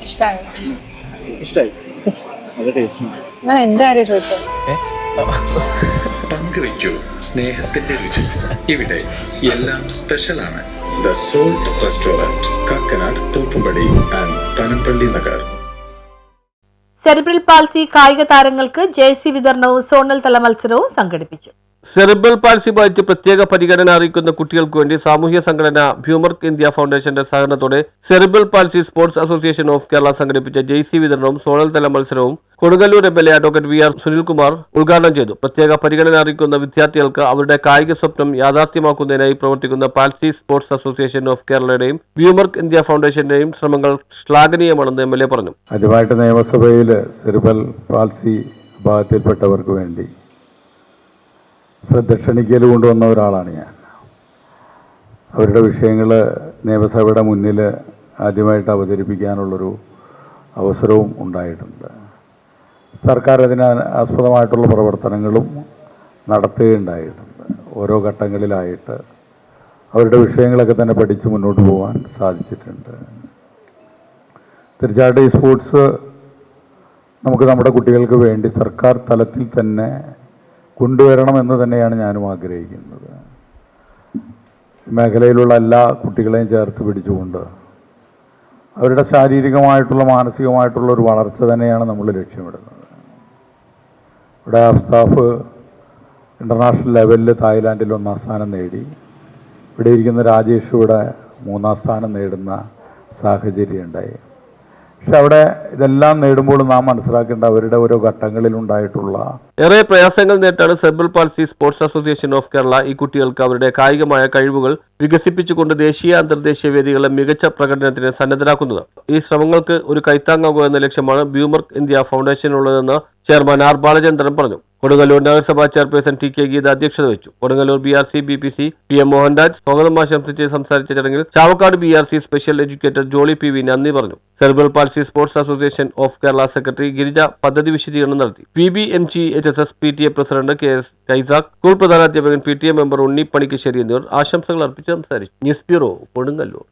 ഇഷ്ടായി. നല്ല ടേസ്റ്റ്. ഞാൻ എന്റെ കാര്യം ചോദിച്ചത്. പങ്കുവയ്ക്കൂ സ്നേഹത്തിന്റെ രുചി. ഇവിടെ എല്ലാം സ്പെഷ്യലാണ്. The salt restaurant, Kakkanad, Thoppumpady and Panampilly Nagar. Cerebral palsy കായിക താരങ്ങൾക്ക് ജേഴ്സി വിതരണവും സോണൽ തല മത്സരവും സംഘടിപ്പിച്ചു. സെറിബ്രൽ പാൾസി ബാധിച്ച് പ്രത്യേക പരിഗണന അറിയിക്കുന്ന കുട്ടികൾക്ക് വേണ്ടി സാമൂഹ്യ സംഘടന ബ്യൂമർക്ക് ഇന്ത്യ ഫൗണ്ടേഷന്റെ സഹകരണത്തോടെ cerebral palsy sports association of Kerala സംഘടിപ്പിച്ച ജേഴ്സി വിതരണവും സോണൽ തല മത്സരവും Kodungallur MLA advocate VR Sunilkumar ഉദ്ഘാടനം ചെയ്തു. പ്രത്യേക പരിഗണന അറിയിക്കുന്ന വിദ്യാർത്ഥികൾക്ക് അവരുടെ കായിക സ്വപ്നം യാഥാർത്ഥ്യമാക്കുന്നതിനായി പ്രവർത്തിക്കുന്ന പാൾസി സ്പോർട്സ് അസോസിയേഷൻ ഓഫ് കേരളയുടെയും ബ്യൂമർക്ക് ഇന്ത്യ ഫൗണ്ടേഷന്റെയും ശ്രമങ്ങൾ ശ്ലാഘനീയമാണെന്ന് MLA പറഞ്ഞു. ആദ്യമായിട്ട് നിയമസഭയിൽ സെറിബ്രൽ പാൾസി വിഭാഗത്തിൽപ്പെട്ടവർക്ക് വേണ്ടി ശ്രദ്ധ ക്ഷണിക്കൽ കൊണ്ടുവന്ന ഒരാളാണ് ഞാൻ. അവരുടെ വിഷയങ്ങൾ നിയമസഭയുടെ മുന്നിൽ ആദ്യമായിട്ട് അവതരിപ്പിക്കാനുള്ളൊരു അവസരവും ഉണ്ടായിട്ടുണ്ട്. സർക്കാർ അതിന് ആസ്പദമായിട്ടുള്ള പ്രവർത്തനങ്ങളും നടത്തുകയുണ്ടായിട്ടുണ്ട്. ഓരോ ഘട്ടങ്ങളിലായിട്ട് അവരുടെ വിഷയങ്ങളൊക്കെ തന്നെ പഠിച്ച് മുന്നോട്ട് പോകാൻ സാധിച്ചിട്ടുണ്ട്. തീർച്ചയായിട്ടും ഈ സ്പോർട്സ് നമുക്ക് നമ്മുടെ കുട്ടികൾക്ക് വേണ്ടി സർക്കാർ തലത്തിൽ തന്നെ കൊണ്ടുവരണമെന്ന് തന്നെയാണ് ഞാനും ആഗ്രഹിക്കുന്നത്. മേഖലയിലുള്ള എല്ലാ കുട്ടികളെയും ചേർത്ത് പിടിച്ചുകൊണ്ട് അവരുടെ ശാരീരികമായിട്ടുള്ള മാനസികമായിട്ടുള്ള ഒരു വളർച്ച തന്നെയാണ് നമ്മൾ ലക്ഷ്യമിടുന്നത്. ഇവിടെ അഫ്താഫ് ഇൻ്റർനാഷണൽ ലെവലിൽ തായ്ലാൻഡിൽ 1ാം സ്ഥാനം നേടി. ഇവിടെ ഇരിക്കുന്ന രാജേഷ് ഇവിടെ 3ാം സ്ഥാനം നേടുന്ന സാഹചര്യം ഉണ്ടായി. പക്ഷെ അവിടെ ഇതെല്ലാം നേടുമ്പോൾ നാം മനസ്സിലാക്കേണ്ട അവരുടെ ഓരോ ഘട്ടങ്ങളിലുണ്ടായിട്ടുള്ള ഏറെ പ്രയാസങ്ങൾ നേരിട്ടാണ് cerebral palsy sports association of Kerala ഈ കുട്ടികൾക്ക് അവരുടെ കായികമായ കഴിവുകൾ വികസിപ്പിച്ചുകൊണ്ട് ദേശീയ അന്തർദേശീയ വേദികളിലെ മികച്ച പ്രകടനത്തിന് സന്നദ്ധരാക്കുന്നത്. ഈ ശ്രമങ്ങൾക്ക് ഒരു കൈത്താങ്ങാകുക എന്ന ലക്ഷ്യമാണ് ബ്യൂമർക്ക് ഇന്ത്യ ഫൗണ്ടേഷനുള്ളതെന്ന് ചെയർമാൻ R ബാലചന്ദ്രൻ പറഞ്ഞു. കൊടുങ്ങല്ലൂർ നഗരസഭാ ചെയർപേഴ്സൺ TK ഗീത അധ്യക്ഷത വഹിച്ചു. Kodungallur BRC BPC PM Mohanraj സ്വാഗതം ആശംസിച്ച് സംസാരിച്ച ചടങ്ങിൽ Chavakkad BRC special educator Jolly PV നന്ദി പറഞ്ഞു. Cerebral palsy sports association of Kerala secretary Girija പദ്ധതി വിശദീകരണം നടത്തി. PBMG HSS PTA president KS Kaisakh, school പ്രധാനാധ്യാപകൻ PTA മെമ്പർ ഉണ്ണി പണിക്കശ്ശേരി എന്നിവർ ആശംസകൾ അർപ്പിച്ച് സംസാരിച്ചു. News bureau, Kodungallur.